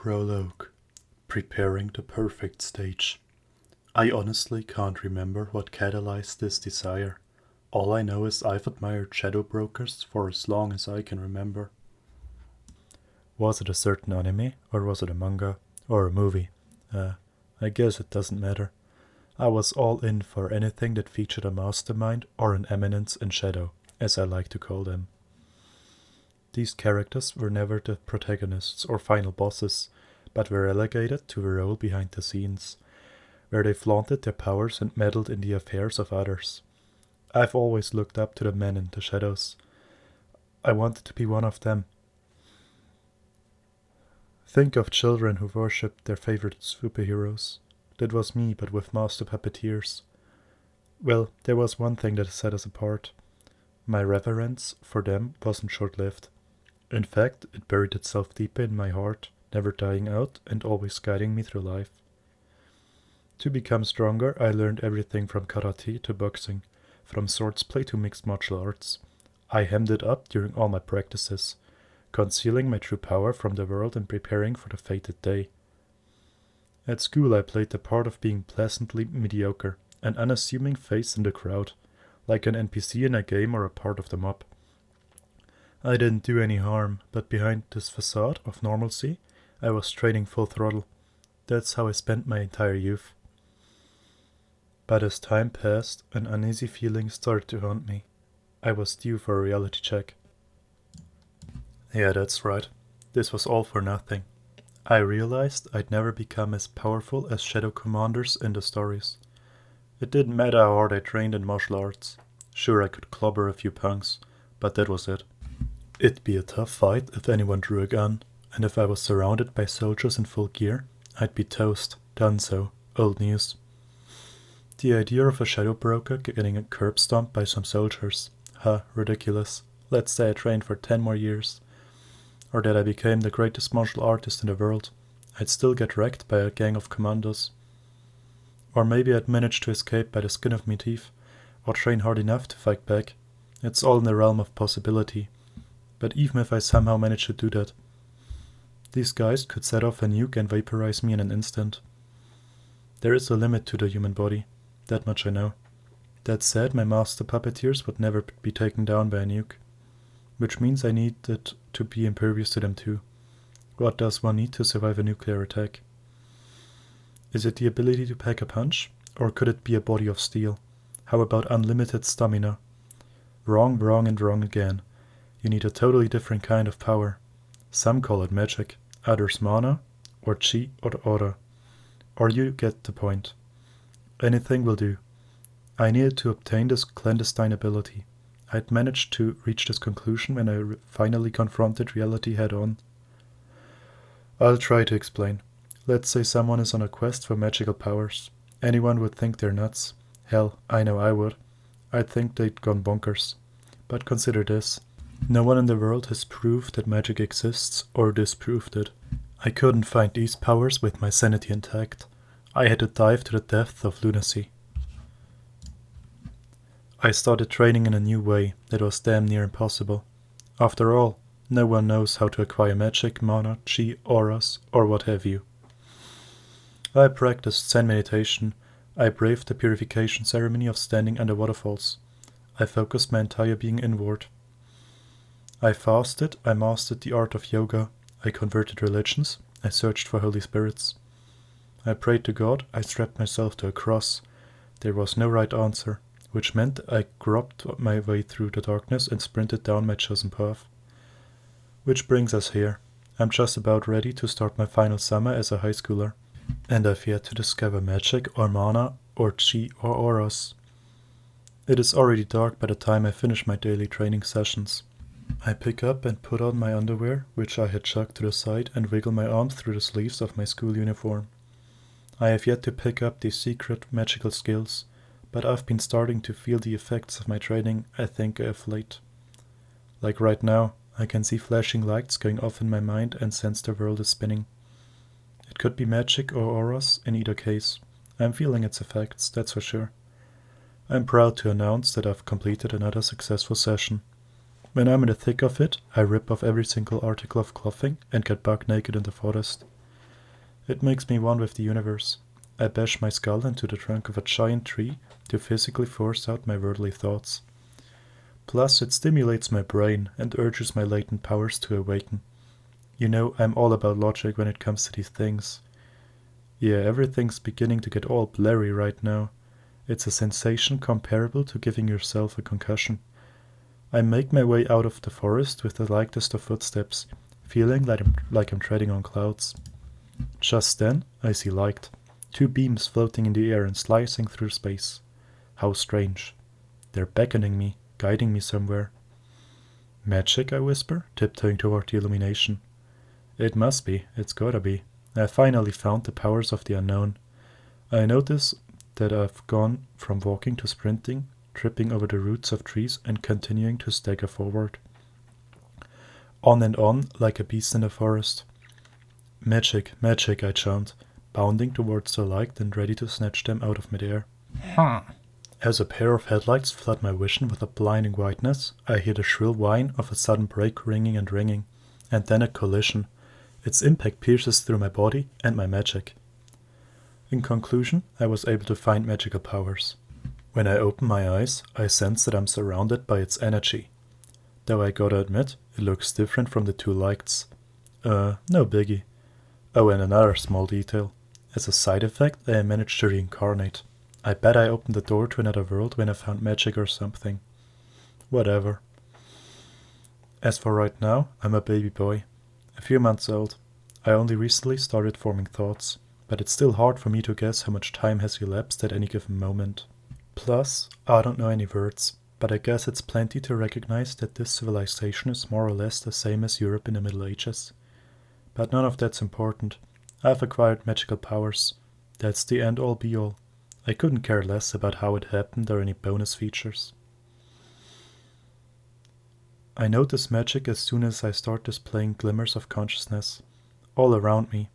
Prologue. Preparing the perfect stage. I honestly can't remember what catalyzed this desire. All I know is I've admired shadow brokers for as long as I can remember. Was it a certain anime, or was it a manga, or a movie? I guess it doesn't matter. I was all in for anything that featured a mastermind or an eminence in shadow, as I like to call them. These characters were never the protagonists or final bosses, but were relegated to a role behind the scenes, where they flaunted their powers and meddled in the affairs of others. I've always looked up to the men in the shadows. I wanted to be one of them. Think of children who worshipped their favorite superheroes. That was me, but with master puppeteers. Well, there was one thing that set us apart. My reverence for them wasn't short-lived. In fact, it buried itself deep in my heart, never dying out and always guiding me through life. To become stronger, I learned everything from karate to boxing, from swordsplay to mixed martial arts. I hemmed it up during all my practices, concealing my true power from the world and preparing for the fated day. At school I played the part of being pleasantly mediocre, an unassuming face in the crowd, like an NPC in a game or a part of the mob. I didn't do any harm, but behind this facade of normalcy, I was training full throttle. That's how I spent my entire youth. But as time passed, an uneasy feeling started to haunt me. I was due for a reality check. Yeah, that's right. This was all for nothing. I realized I'd never become as powerful as shadow commanders in the stories. It didn't matter how hard I trained in martial arts. Sure, I could clobber a few punks, but that was it. It'd be a tough fight if anyone drew a gun, and if I was surrounded by soldiers in full gear, I'd be toast, done so, old news. The idea of a shadow broker getting a curb stomped by some soldiers. Ridiculous. Let's say I trained for 10 more years. Or that I became the greatest martial artist in the world. I'd still get wrecked by a gang of commandos. Or maybe I'd manage to escape by the skin of my teeth, or train hard enough to fight back. It's all in the realm of possibility. But even if I somehow managed to do that, these guys could set off a nuke and vaporize me in an instant. There is a limit to the human body, that much I know. That said, my master puppeteers would never be taken down by a nuke, which means I needed to be impervious to them too. What does one need to survive a nuclear attack? Is it the ability to pack a punch, or could it be a body of steel? How about unlimited stamina? Wrong, wrong, and wrong again. You need a totally different kind of power. Some call it magic, others mana, or chi, or aura. Or you get the point. Anything will do. I needed to obtain this clandestine ability. I'd managed to reach this conclusion when I finally confronted reality head-on. I'll try to explain. Let's say someone is on a quest for magical powers. Anyone would think they're nuts. Hell, I know I would. I'd think they'd gone bonkers. But consider this. No one in the world has proved that magic exists or disproved it. I couldn't find these powers with my sanity intact. I had to dive to the depths of lunacy. I started training in a new way that was damn near impossible. After all, no one knows how to acquire magic, mana, chi, auras, or what have you. I practiced Zen meditation. I braved the purification ceremony of standing under waterfalls. I focused my entire being inward. I fasted, I mastered the art of yoga, I converted religions, I searched for holy spirits. I prayed to God, I strapped myself to a cross. There was no right answer, which meant I groped my way through the darkness and sprinted down my chosen path. Which brings us here. I'm just about ready to start my final summer as a high schooler, and I've yet to discover magic or mana or chi or auras. It is already dark by the time I finish my daily training sessions. I pick up and put on my underwear, which I had chucked to the side, and wiggle my arms through the sleeves of my school uniform. I have yet to pick up these secret magical skills, but I've been starting to feel the effects of my training, I think, of late. Like right now, I can see flashing lights going off in my mind and sense the world is spinning. It could be magic or auras, in either case. I'm feeling its effects, that's for sure. I'm proud to announce that I've completed another successful session. When I'm in the thick of it, I rip off every single article of clothing and get buck naked in the forest. It makes me one with the universe. I bash my skull into the trunk of a giant tree to physically force out my worldly thoughts. Plus, it stimulates my brain and urges my latent powers to awaken. You know, I'm all about logic when it comes to these things. Yeah, everything's beginning to get all blurry right now. It's a sensation comparable to giving yourself a concussion. I make my way out of the forest with the lightest of footsteps, feeling like I'm treading on clouds. Just then, I see light. 2 beams floating in the air and slicing through space. How strange. They're beckoning me, guiding me somewhere. Magic, I whisper, tiptoeing toward the illumination. It must be, it's gotta be. I finally found the powers of the unknown. I notice that I've gone from walking to sprinting, tripping over the roots of trees and continuing to stagger forward. On and on, like a beast in the forest. Magic, magic, I chant, bounding towards the light and ready to snatch them out of midair. As a pair of headlights flood my vision with a blinding whiteness, I hear the shrill whine of a sudden brake ringing, and then a collision. Its impact pierces through my body and my magic. In conclusion, I was able to find magical powers. When I open my eyes, I sense that I'm surrounded by its energy. Though I gotta admit, it looks different from the 2 lights. No biggie. Oh, and another small detail. As a side effect, I managed to reincarnate. I bet I opened the door to another world when I found magic or something. Whatever. As for right now, I'm a baby boy. A few months old. I only recently started forming thoughts, but it's still hard for me to guess how much time has elapsed at any given moment. Plus, I don't know any words, but I guess it's plenty to recognize that this civilization is more or less the same as Europe in the Middle Ages. But none of that's important. I've acquired magical powers. That's the end-all be-all. I couldn't care less about how it happened or any bonus features. I notice magic as soon as I start displaying glimmers of consciousness. All around me.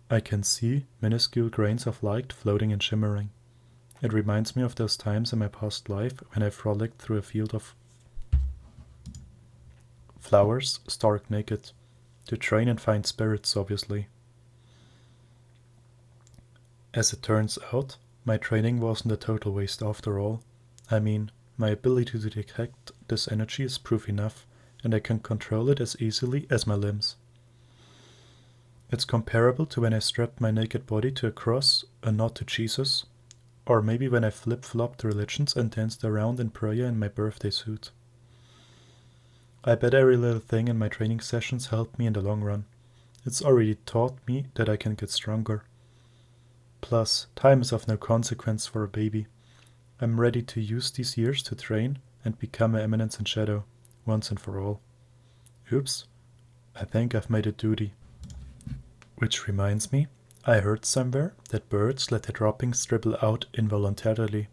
I can see minuscule grains of light floating and shimmering. It reminds me of those times in my past life when I frolicked through a field of flowers, stark naked. To train and find spirits, obviously. As it turns out, my training wasn't a total waste after all. I mean, my ability to detect this energy is proof enough, and I can control it as easily as my limbs. It's comparable to when I strapped my naked body to a cross, a nod to Jesus, or maybe when I flip-flopped religions and danced around in prayer in my birthday suit. I bet every little thing in my training sessions helped me in the long run. It's already taught me that I can get stronger. Plus, time is of no consequence for a baby. I'm ready to use these years to train and become an Eminence in Shadow, once and for all. Oops, I think I've made a duty. Which reminds me, I heard somewhere that birds let their droppings dribble out involuntarily,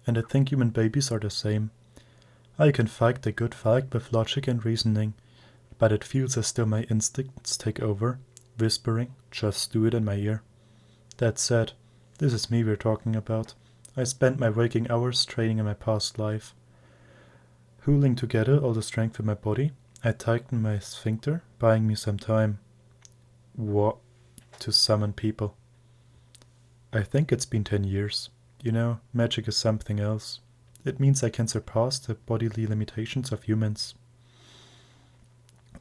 and I think human babies are the same. I can fight the good fight with logic and reasoning, but it feels as though my instincts take over, whispering, just do it in my ear. That said, this is me we're talking about. I spent my waking hours training in my past life. Hooling together all the strength in my body, I tightened my sphincter, buying me some time. What? To summon people. I think it's been 10 years. You know, magic is something else. It means I can surpass the bodily limitations of humans.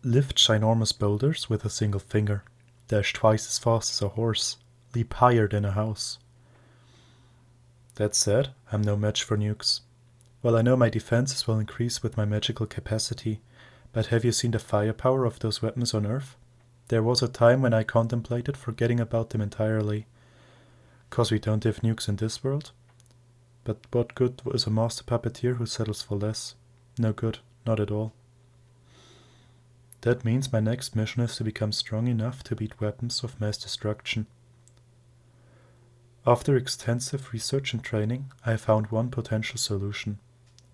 Lift ginormous boulders with a single finger. Dash twice as fast as a horse. Leap higher than a house. That said, I'm no match for nukes. Well, I know my defenses will increase with my magical capacity, but have you seen the firepower of those weapons on Earth? There was a time when I contemplated forgetting about them entirely. 'Cause we don't have nukes in this world? But what good is a master puppeteer who settles for less? No good, not at all. That means my next mission is to become strong enough to beat weapons of mass destruction. After extensive research and training, I found one potential solution,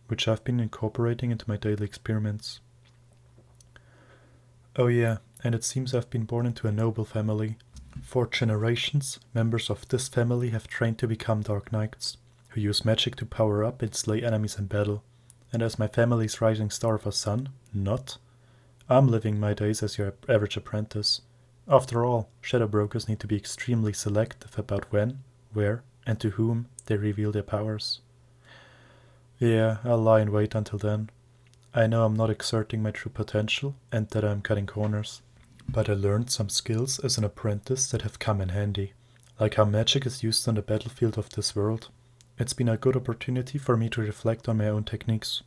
which I've been incorporating into my daily experiments. Oh yeah, and it seems I've been born into a noble family. For generations, members of this family have trained to become Dark Knights, who use magic to power up and slay enemies in battle. And as my family's rising star of a son, I'm living my days as your average apprentice. After all, shadow brokers need to be extremely selective about when, where, and to whom they reveal their powers. Yeah, I'll lie in wait until then. I know I'm not exerting my true potential and that I'm cutting corners. But I learned some skills as an apprentice that have come in handy, like how magic is used on the battlefield of this world. It's been a good opportunity for me to reflect on my own techniques.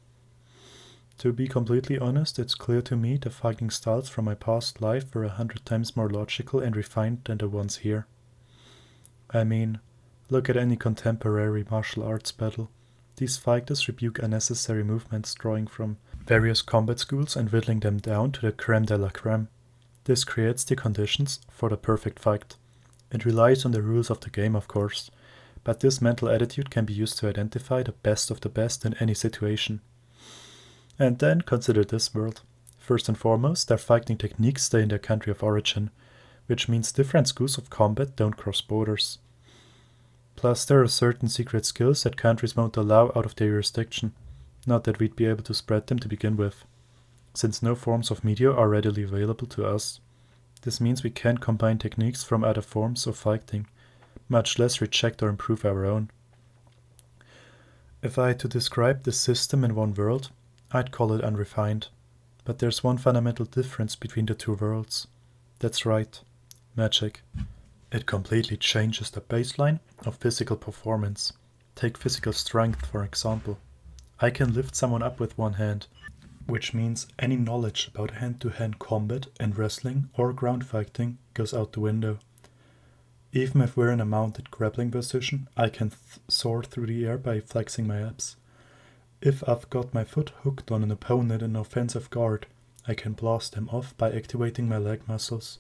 To be completely honest, it's clear to me the fighting styles from my past life were 100 times more logical and refined than the ones here. I mean, look at any contemporary martial arts battle. These fighters rebuke unnecessary movements drawing from various combat schools and whittling them down to the creme de la creme. This creates the conditions for the perfect fight. It relies on the rules of the game, of course, but this mental attitude can be used to identify the best of the best in any situation. And then consider this world. First and foremost, their fighting techniques stay in their country of origin, which means different schools of combat don't cross borders. Plus, there are certain secret skills that countries won't allow out of their jurisdiction, not that we'd be able to spread them to begin with, since no forms of media are readily available to us. This means we can't combine techniques from other forms of fighting, much less reject or improve our own. If I had to describe this system in one word, I'd call it unrefined. But there's one fundamental difference between the two worlds. That's right, magic. It completely changes the baseline of physical performance. Take physical strength, for example. I can lift someone up with one hand, which means any knowledge about hand-to-hand combat and wrestling or ground fighting goes out the window. Even if we're in a mounted grappling position, I can soar through the air by flexing my abs. If I've got my foot hooked on an opponent in offensive guard, I can blast them off by activating my leg muscles.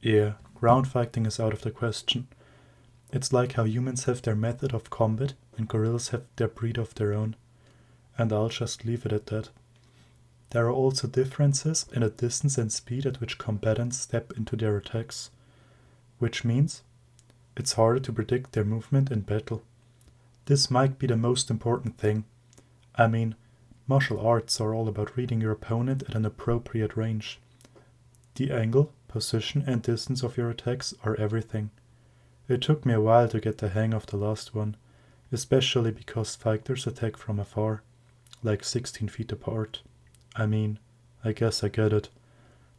Yeah, ground fighting is out of the question. It's like how humans have their method of combat and gorillas have their breed of their own. And I'll just leave it at that. There are also differences in the distance and speed at which combatants step into their attacks, which means it's harder to predict their movement in battle. This might be the most important thing. I mean, martial arts are all about reading your opponent at an appropriate range. The angle, position and distance of your attacks are everything. It took me a while to get the hang of the last one, especially because fighters attack from afar, like 16 feet apart. I mean, I guess I get it.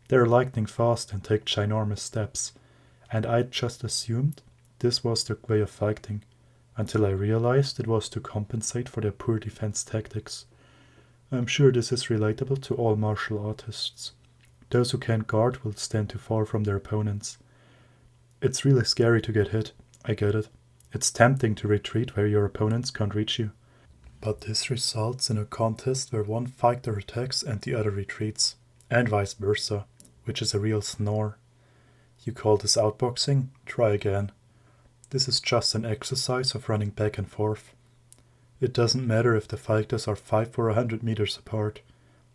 They're lightning fast and take ginormous steps, and I just assumed this was their way of fighting, until I realized it was to compensate for their poor defense tactics. I'm sure this is relatable to all martial artists. Those who can't guard will stand too far from their opponents. It's really scary to get hit, I get it. It's tempting to retreat where your opponents can't reach you. But this results in a contest where one fighter attacks and the other retreats, and vice versa, which is a real snore. You call this outboxing? Try again. This is just an exercise of running back and forth. It doesn't matter if the fighters are 5 or 100 meters apart.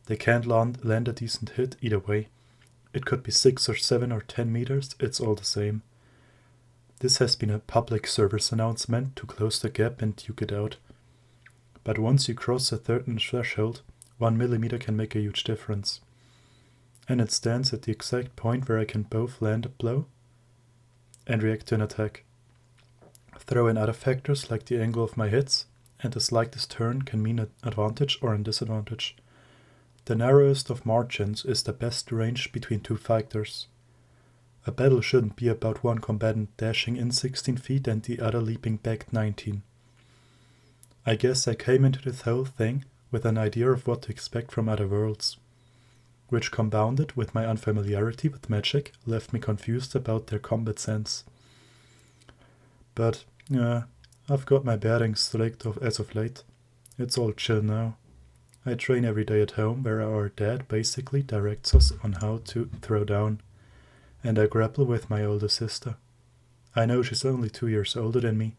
They can't land a decent hit either way. It could be 6 or 7 or 10 meters, it's all the same. This has been a public service announcement to close the gap and duke it out. But once you cross a certain threshold, 1 millimeter can make a huge difference. And it stands at the exact point where I can both land a blow and react to an attack. Throw in other factors like the angle of my hits, and the slightest turn can mean an advantage or a disadvantage. The narrowest of margins is the best range between two fighters. A battle shouldn't be about one combatant dashing in 16 feet and the other leaping back 19. I guess I came into this whole thing with an idea of what to expect from other worlds, which compounded with my unfamiliarity with magic left me confused about their combat sense. But, yeah, I've got my bearings straight as of late. It's all chill now. I train every day at home where our dad basically directs us on how to throw down, and I grapple with my older sister. I know she's only 2 years older than me,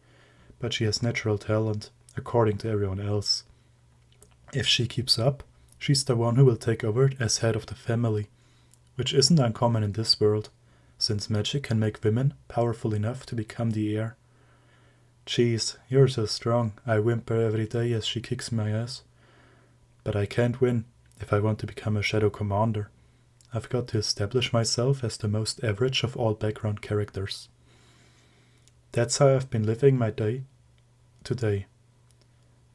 but she has natural talent, according to everyone else. If she keeps up, she's the one who will take over as head of the family, which isn't uncommon in this world, since magic can make women powerful enough to become the heir. Jeez, you're so strong, I whimper every day as she kicks my ass. But I can't win if I want to become a shadow commander. I've got to establish myself as the most average of all background characters. That's how I've been living my day today.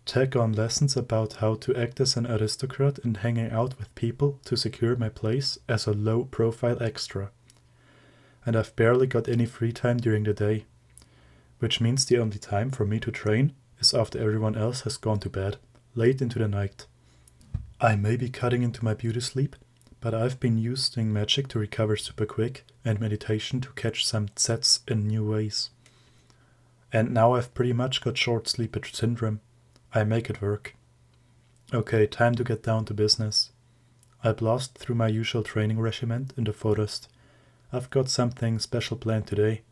Tack on lessons about how to act as an aristocrat and hanging out with people to secure my place as a low-profile extra. And I've barely got any free time during the day, which means the only time for me to train is after everyone else has gone to bed, late into the night. I may be cutting into my beauty sleep, but I've been using magic to recover super quick and meditation to catch some sets in new ways. And now I've pretty much got short sleep syndrome. I make it work. Okay, time to get down to business. I blast through my usual training regiment in the forest. I've got something special planned today.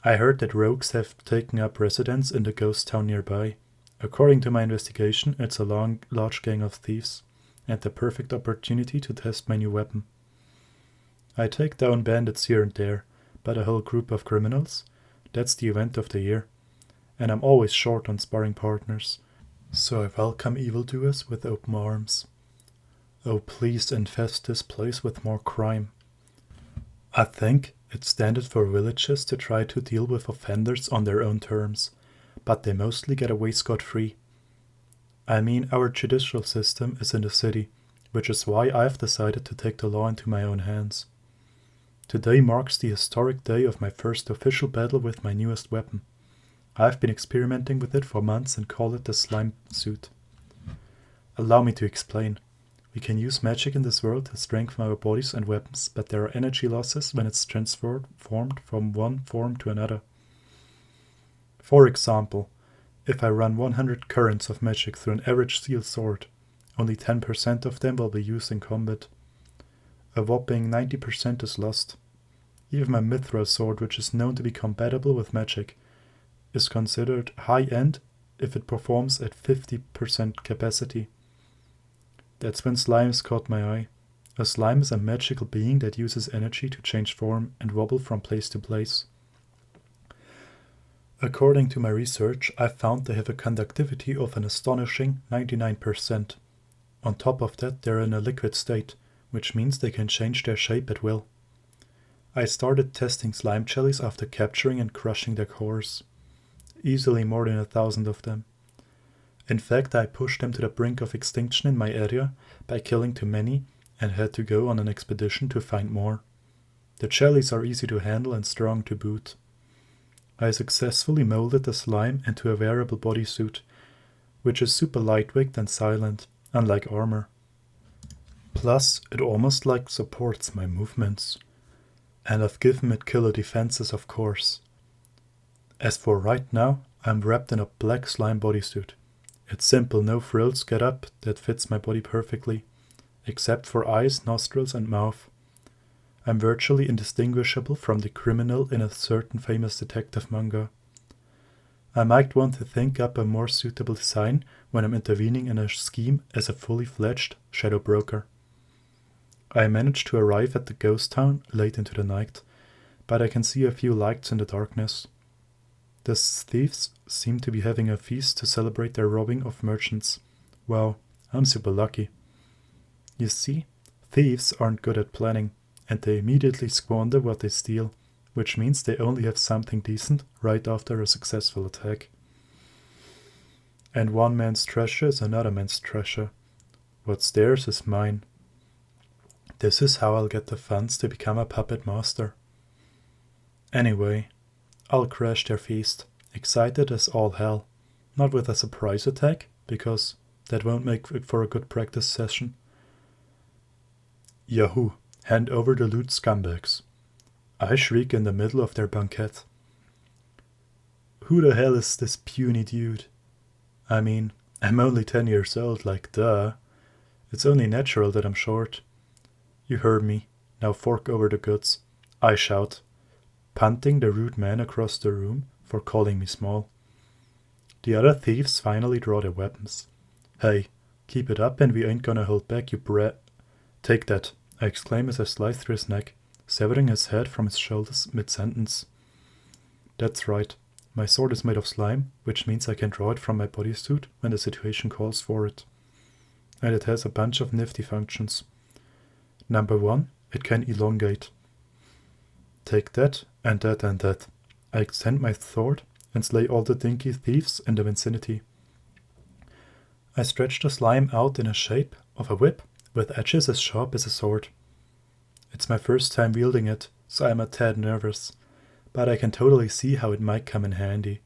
I heard that rogues have taken up residence in the ghost town nearby. According to my investigation, it's a large gang of thieves, and the perfect opportunity to test my new weapon. I take down bandits here and there, but a whole group of criminals? That's the event of the year. And I'm always short on sparring partners, so I welcome evildoers with open arms. Oh, please infest this place with more crime. I think it's standard for villages to try to deal with offenders on their own terms, but they mostly get away scot-free. I mean, our judicial system is in the city, which is why I've decided to take the law into my own hands. Today marks the historic day of my first official battle with my newest weapon. I've been experimenting with it for months and call it the slime suit. Allow me to explain. We can use magic in this world to strengthen our bodies and weapons, but there are energy losses when it's formed from one form to another. For example, if I run 100 currents of magic through an average steel sword, only 10% of them will be used in combat. A whopping 90% is lost. Even my mithril sword, which is known to be compatible with magic, is considered high-end if it performs at 50% capacity. That's when slimes caught my eye. A slime is a magical being that uses energy to change form and wobble from place to place. According to my research, I found they have a conductivity of an astonishing 99%. On top of that, they're in a liquid state, which means they can change their shape at will. I started testing slime jellies after capturing and crushing their cores. Easily more than 1,000 of them. In fact, I pushed them to the brink of extinction in my area by killing too many and had to go on an expedition to find more. The jellies are easy to handle and strong to boot. I successfully molded the slime into a wearable bodysuit, which is super lightweight and silent, unlike armor. Plus, it almost like supports my movements. And I've given it killer defenses, of course. As for right now, I'm wrapped in a black slime bodysuit. It's simple, no frills get up that fits my body perfectly, except for eyes, nostrils and mouth. I'm virtually indistinguishable from the criminal in a certain famous detective manga. I might want to think up a more suitable design when I'm intervening in a scheme as a fully fledged shadow broker. I managed to arrive at the ghost town late into the night, but I can see a few lights in the darkness. The thieves seem to be having a feast to celebrate their robbing of merchants. Wow, I'm super lucky. You see, thieves aren't good at planning, and they immediately squander what they steal, which means they only have something decent right after a successful attack. And one man's treasure is another man's treasure. What's theirs is mine. This is how I'll get the funds to become a puppet master. Anyway, I'll crash their feast, excited as all hell. Not with a surprise attack, because that won't make it for a good practice session. Yahoo! Hand over the loot, scumbags. I shriek in the middle of their banquet. Who the hell is this puny dude? I mean, I'm only 10 years old, like duh. It's only natural that I'm short. You heard me. Now fork over the goods. I shout, punting the rude man across the room for calling me small. The other thieves finally draw their weapons. Hey, keep it up and we ain't gonna hold back, you brat. Take that, I exclaim as I slice through his neck, severing his head from his shoulders mid-sentence. That's right, my sword is made of slime, which means I can draw it from my bodysuit when the situation calls for it. And it has a bunch of nifty functions. Number 1, it can elongate. Take that, and that, and that. I extend my sword and slay all the dinky thieves in the vicinity. I stretch the slime out in a shape of a whip with edges as sharp as a sword. It's my first time wielding it, so I'm a tad nervous, but I can totally see how it might come in handy.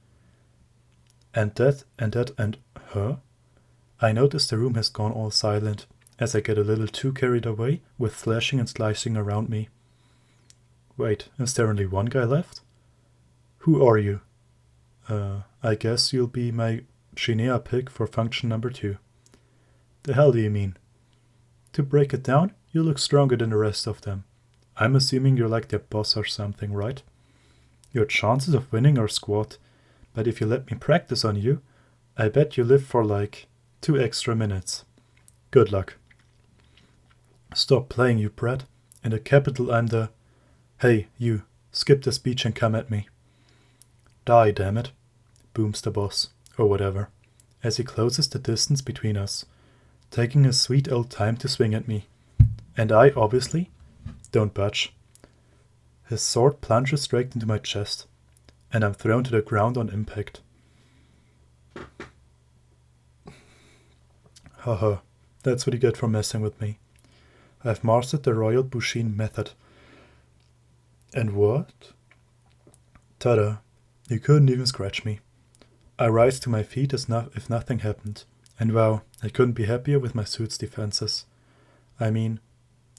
And that, and huh? I notice the room has gone all silent, as I get a little too carried away with slashing and slicing around me. Wait, is there only one guy left? Who are you? I guess you'll be my Shinea pick for function number 2. The hell do you mean? To break it down, you look stronger than the rest of them. I'm assuming you're like their boss or something, right? Your chances of winning are squat, but if you let me practice on you, I bet you live for like 2 extra minutes. Good luck. Stop playing, you brat. In the capital I'm the... Hey, you, skip the speech and come at me. Die, damn it, booms the boss, or whatever, as he closes the distance between us, taking his sweet old time to swing at me. And I, obviously, don't budge. His sword plunges straight into my chest, and I'm thrown to the ground on impact. Haha, that's what you get for messing with me. I've mastered the Royal Bushin method. And what? Ta-da, you couldn't even scratch me. I rise to my feet as if nothing happened, and wow, I couldn't be happier with my suit's defenses. I mean,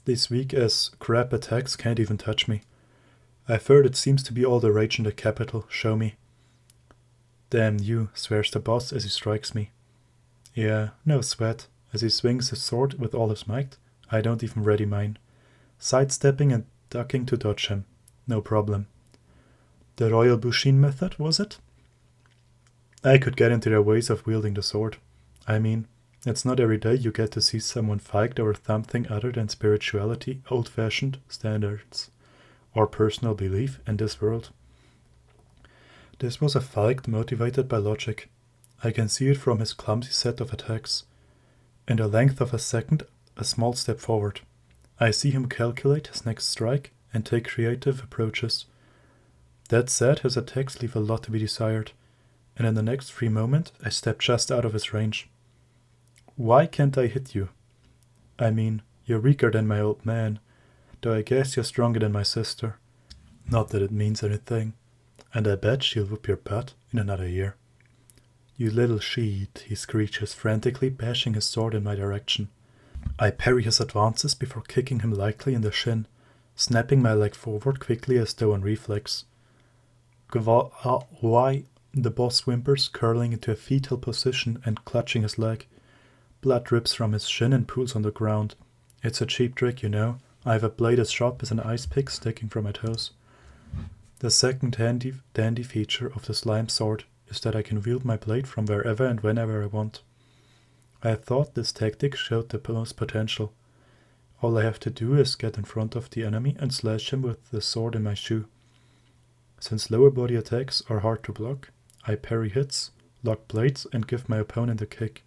these weak-ass crap attacks can't even touch me. I've heard it seems to be all the rage in the capital, show me. Damn you, swears the boss as he strikes me. Yeah, no sweat, as he swings his sword with all his might. I don't even ready mine. Sidestepping and ducking to dodge him. No problem. The Royal Bushin method, was it? I could get into their ways of wielding the sword. I mean, it's not every day you get to see someone fight over something other than spirituality, old-fashioned standards, or personal belief in this world. This was a fight motivated by logic. I can see it from his clumsy set of attacks. In the length of a second, a small step forward. I see him calculate his next strike and take creative approaches. That said, his attacks leave a lot to be desired, and in the next free moment I step just out of his range. Why can't I hit you? I mean, you're weaker than my old man, though I guess you're stronger than my sister. Not that it means anything, and I bet she'll whoop your butt in another year. You little sheet, he screeches, frantically bashing his sword in my direction. I parry his advances before kicking him lightly in the shin, snapping my leg forward quickly as though on reflex. Why? The boss whimpers, curling into a fetal position and clutching his leg. Blood drips from his shin and pools on the ground. It's a cheap trick, you know. I have a blade as sharp as an ice pick sticking from my toes. The second dandy feature of the slime sword is that I can wield my blade from wherever and whenever I want. I thought this tactic showed the most potential. All I have to do is get in front of the enemy and slash him with the sword in my shoe. Since lower body attacks are hard to block, I parry hits, lock blades and give my opponent a kick.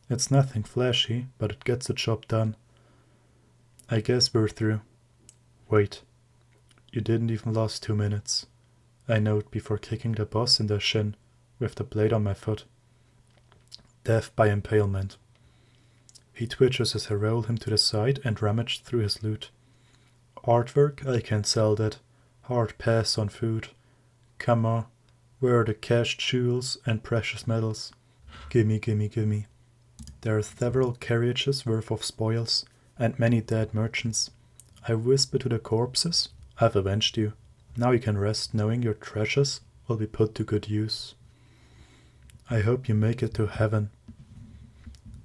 It's nothing flashy, but it gets the job done. I guess we're through. Wait, you didn't even last 2 minutes, I note before kicking the boss in the shin with the blade on my foot. Death by impalement. He twitches as I roll him to the side and rummage through his loot. Artwork, I can't sell that. Hard pass on food. Come on, where are the cached jewels and precious metals? Gimme, gimme, gimme. There are several carriages worth of spoils, and many dead merchants. I whisper to the corpses, I've avenged you. Now you can rest knowing your treasures will be put to good use. I hope you make it to heaven.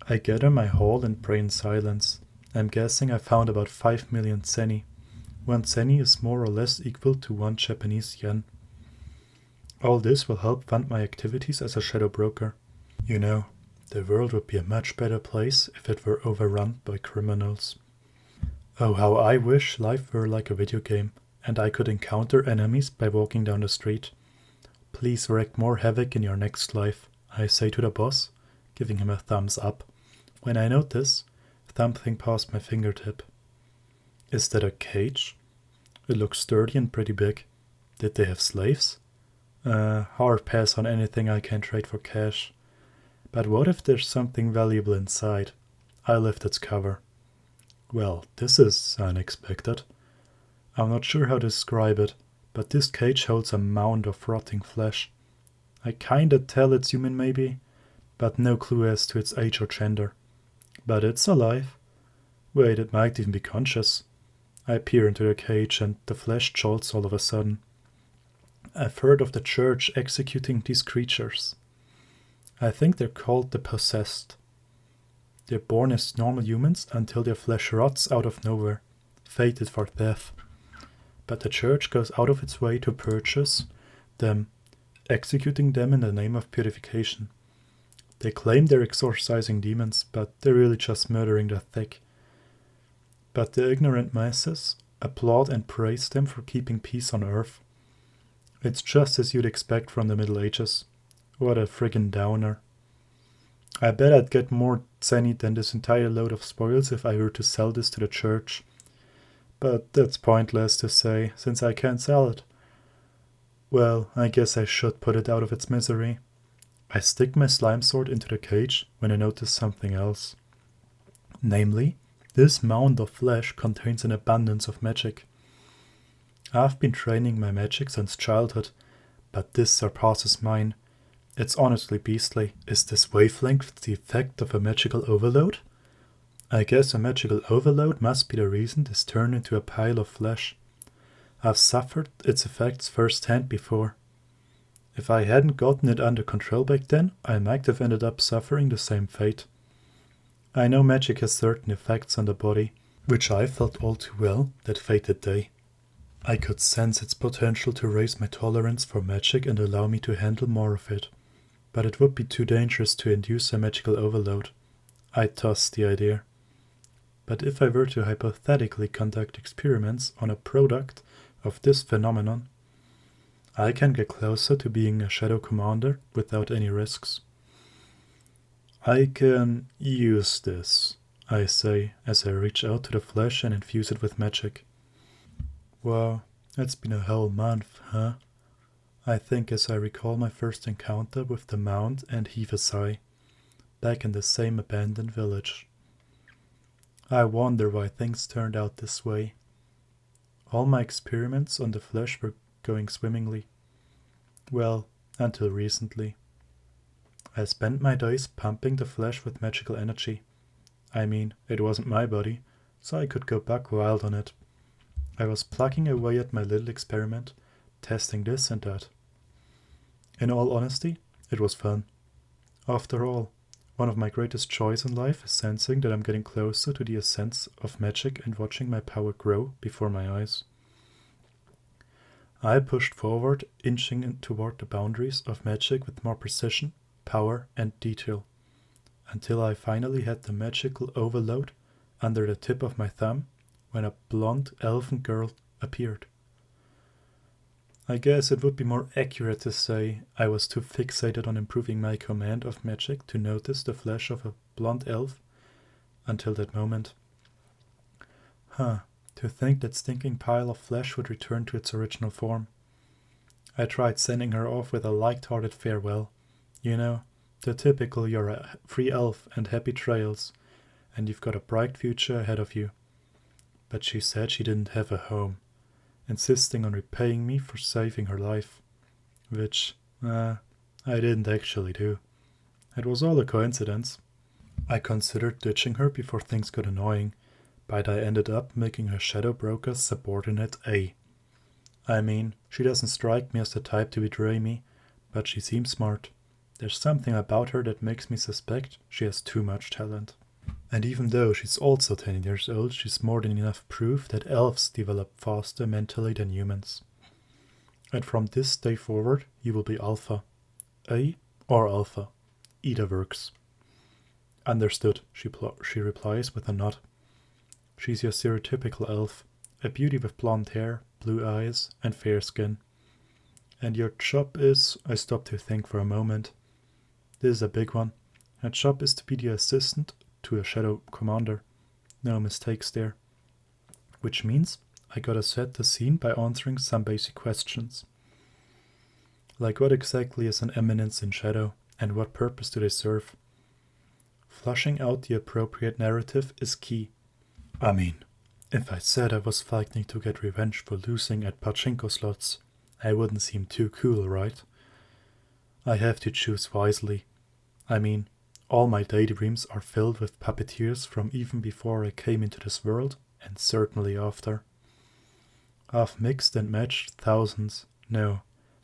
I gather my haul and pray in silence. I'm guessing I found about 5 million zenny. 1 zenny is more or less equal to 1 Japanese yen. All this will help fund my activities as a shadow broker. You know, the world would be a much better place if it were overrun by criminals. Oh, how I wish life were like a video game, and I could encounter enemies by walking down the street. Please wreak more havoc in your next life, I say to the boss, giving him a thumbs up. When I notice, something past my fingertip. Is that a cage? It looks sturdy and pretty big. Did they have slaves? Hard pass on anything I can trade for cash. But what if there's something valuable inside? I lift its cover. Well, this is unexpected. I'm not sure how to describe it, but this cage holds a mound of rotting flesh. I kinda tell it's human maybe, but no clue as to its age or gender. But it's alive. Wait, it might even be conscious. I peer into the cage and the flesh jolts all of a sudden. I've heard of the church executing these creatures. I think they're called the possessed. They're born as normal humans until their flesh rots out of nowhere, fated for death. But the church goes out of its way to purchase them, executing them in the name of purification. They claim they're exorcising demons, but they're really just murdering the thick. But the ignorant masses applaud and praise them for keeping peace on earth. It's just as you'd expect from the Middle Ages. What a friggin' downer. I bet I'd get more zenny than this entire load of spoils if I were to sell this to the church. But that's pointless to say, since I can't sell it. Well, I guess I should put it out of its misery. I stick my slime sword into the cage when I notice something else. Namely, this mound of flesh contains an abundance of magic. I've been training my magic since childhood, but this surpasses mine. It's honestly beastly. Is this wavelength the effect of a magical overload? I guess a magical overload must be the reason this turned into a pile of flesh. I've suffered its effects firsthand before. If I hadn't gotten it under control back then, I might have ended up suffering the same fate. I know magic has certain effects on the body, which I felt all too well that fated day. I could sense its potential to raise my tolerance for magic and allow me to handle more of it. But it would be too dangerous to induce a magical overload. I tossed the idea. But if I were to hypothetically conduct experiments on a product of this phenomenon, I can get closer to being a shadow commander without any risks. I can use this, I say as I reach out to the flesh and infuse it with magic. Wow, it's been a whole month, huh? I think as I recall my first encounter with the mound and heave a sigh, back in the same abandoned village. I wonder why things turned out this way. All my experiments on the flesh were going swimmingly. Well, until recently. I spent my days pumping the flesh with magical energy. I mean, it wasn't my body, so I could go buck wild on it. I was plucking away at my little experiment, testing this and that. In all honesty, it was fun. After all, one of my greatest joys in life is sensing that I'm getting closer to the essence of magic and watching my power grow before my eyes. I pushed forward, inching in toward the boundaries of magic with more precision, power, and detail, until I finally had the magical overload under the tip of my thumb when a blonde elven girl appeared. I guess it would be more accurate to say I was too fixated on improving my command of magic to notice the flesh of a blonde elf until that moment. To think that stinking pile of flesh would return to its original form. I tried sending her off with a light-hearted farewell. You know, the typical you're a free elf and happy trails, and you've got a bright future ahead of you. But she said she didn't have a home, insisting on repaying me for saving her life. Which, I didn't actually do. It was all a coincidence. I considered ditching her before things got annoying, but I ended up making her shadow broker's subordinate A. I mean, she doesn't strike me as the type to betray me, but she seems smart. There's something about her that makes me suspect she has too much talent. And even though she's also 10 years old, she's more than enough proof that elves develop faster mentally than humans. And from this day forward, you will be Alpha. A or Alpha. Either works. Understood, she replies with a nod. She's your stereotypical elf, a beauty with blonde hair, blue eyes, and fair skin. And your job is, I stop to think for a moment. This is a big one. Her job is to be the assistant to a shadow commander. No mistakes there. which means I gotta set the scene by answering some basic questions. Like what exactly is an eminence in shadow, and what purpose do they serve? Flushing out the appropriate narrative is key. I mean, if I said I was fighting to get revenge for losing at pachinko slots, I wouldn't seem too cool, right? I have to choose wisely. I mean, all my daydreams are filled with puppeteers from even before I came into this world, and certainly after. I've mixed and matched thousands, no,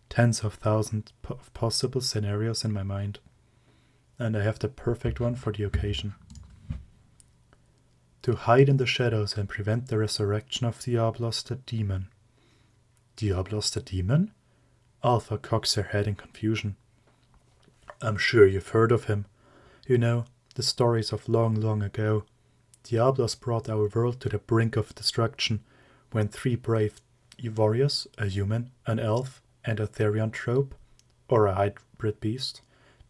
tens of thousands of possible scenarios in my mind, and I have the perfect one for the occasion. To hide in the shadows and prevent the resurrection of Diablos the demon. Diablos the demon? Alpha cocks her head in confusion. I'm sure you've heard of him. You know, the stories of long, long ago. Diablos brought our world to the brink of destruction when 3 brave warriors, a human, an elf, and a therianthrope, or a hybrid beast,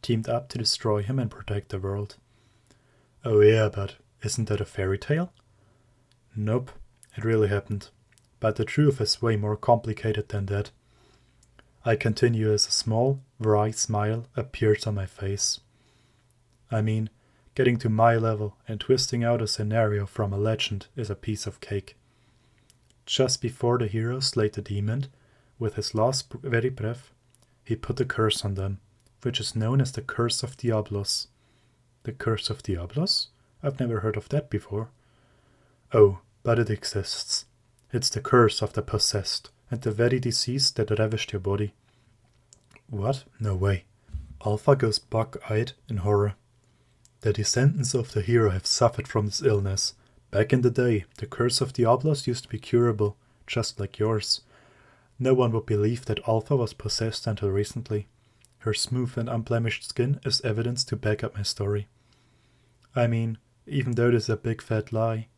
teamed up to destroy him and protect the world. Oh yeah, but isn't that a fairy tale? Nope, it really happened. But the truth is way more complicated than that. I continue as a small, wry smile appears on my face. I mean, getting to my level and twisting out a scenario from a legend is a piece of cake. Just before the hero slayed the demon, with his last very breath, he put a curse on them, which is known as the Curse of Diablos. The Curse of Diablos? I've never heard of that before. Oh, but it exists. It's the curse of the possessed, and the very disease that ravished your body. What? No way. Alpha goes bug-eyed in horror. The descendants of the hero have suffered from this illness. Back in the day, the Curse of Diablos used to be curable, just like yours. No one would believe that Alpha was possessed until recently. Her smooth and unblemished skin is evidence to back up my story. I mean, even though this is a big fat lie,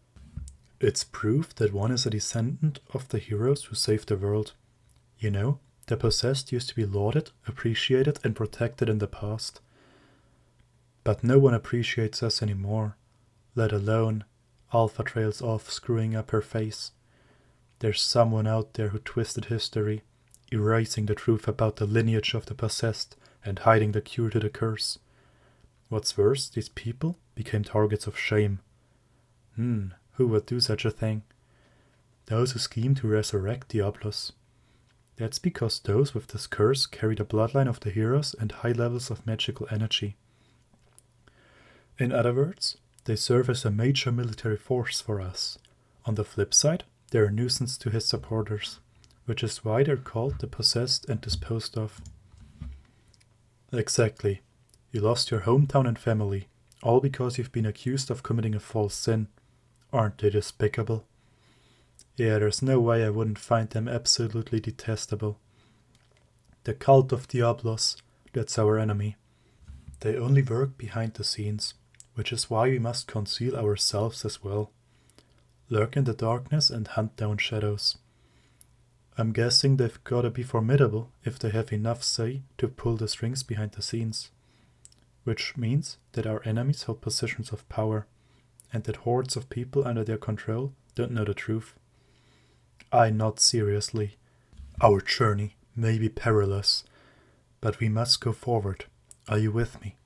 it's proof that one is a descendant of the heroes who saved the world. You know, the possessed used to be lauded, appreciated, and protected in the past. But no one appreciates us anymore, let alone Alpha trails off screwing up her face. There's someone out there who twisted history, erasing the truth about the lineage of the possessed and hiding the cure to the curse. What's worse, these people became targets of shame. Who would do such a thing? Those who scheme to resurrect Diablos. That's because those with this curse carry the bloodline of the heroes and high levels of magical energy. In other words, they serve as a major military force for us. On the flip side, they're a nuisance to his supporters, which is why they're called the possessed and disposed of. Exactly. You lost your hometown and family, all because you've been accused of committing a false sin. Aren't they despicable? Yeah, there's no way I wouldn't find them absolutely detestable. The cult of Diablos, that's our enemy. They only work behind the scenes, which is why we must conceal ourselves as well. Lurk in the darkness and hunt down shadows. I'm guessing they've gotta be formidable if they have enough say to pull the strings behind the scenes. Which means that our enemies hold positions of power, and that hordes of people under their control don't know the truth. I nod seriously. Our journey may be perilous, but we must go forward. Are you with me?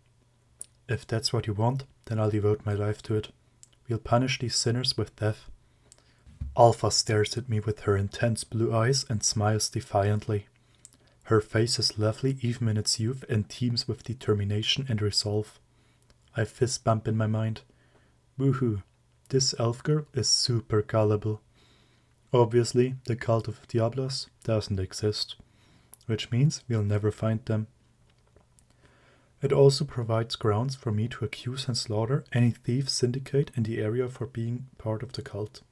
If that's what you want, then I'll devote my life to it. We'll punish these sinners with death. Alpha stares at me with her intense blue eyes and smiles defiantly. Her face is lovely even in its youth and teems with determination and resolve. I fist bump in my mind. Woohoo, this elf girl is super gullible. Obviously, the cult of Diablos doesn't exist, which means we'll never find them. It also provides grounds for me to accuse and slaughter any thief syndicate in the area for being part of the cult.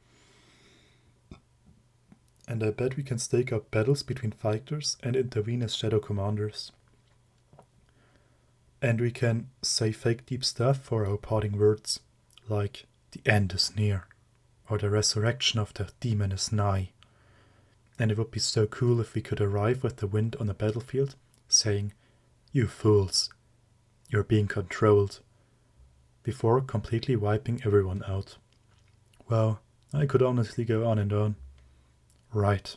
And I bet we can stake out battles between fighters and intervene as shadow commanders. And we can say fake deep stuff for our parting words, like the end is near, or the resurrection of the demon is nigh. And it would be so cool if we could arrive with the wind on the battlefield, saying, "You fools, you're being controlled," before completely wiping everyone out. Wow, I could honestly go on and on. Right,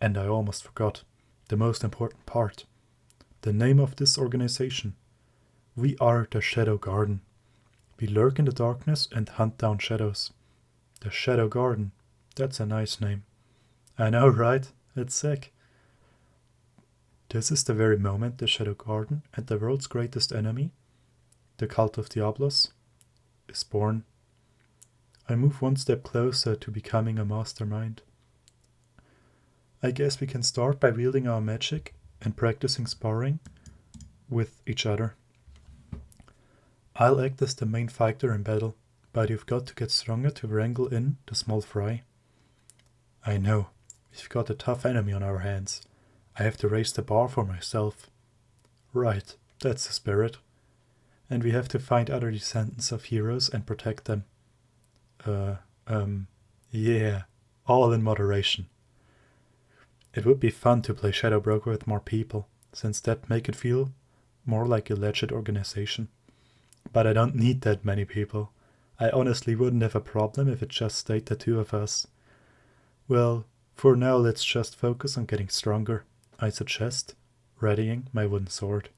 and I almost forgot the most important part. The name of this organization. We are the Shadow Garden. We lurk in the darkness and hunt down shadows. The Shadow Garden. That's a nice name. I know, right? It's sick. This is the very moment the Shadow Garden and the world's greatest enemy, the Cult of Diablos, is born. I move one step closer to becoming a mastermind. I guess we can start by wielding our magic and practicing sparring with each other. I'll act as the main fighter in battle, but you've got to get stronger to wrangle in the small fry. I know, we've got a tough enemy on our hands. I have to raise the bar for myself. Right, that's the spirit. And we have to find other descendants of heroes and protect them. Yeah, all in moderation. It would be fun to play Shadow Broker with more people, since that'd make it feel more like a legit organization. But I don't need that many people. I honestly wouldn't have a problem if it just stayed the two of us. Well, for now let's just focus on getting stronger, I suggest, readying my wooden sword.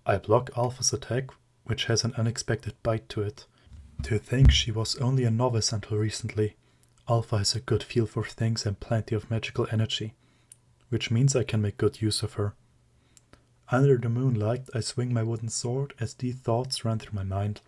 I block Alpha's attack, which has an unexpected bite to it. To think she was only a novice until recently. Alpha has a good feel for things and plenty of magical energy, which means I can make good use of her. Under the moonlight, I swing my wooden sword as these thoughts run through my mind.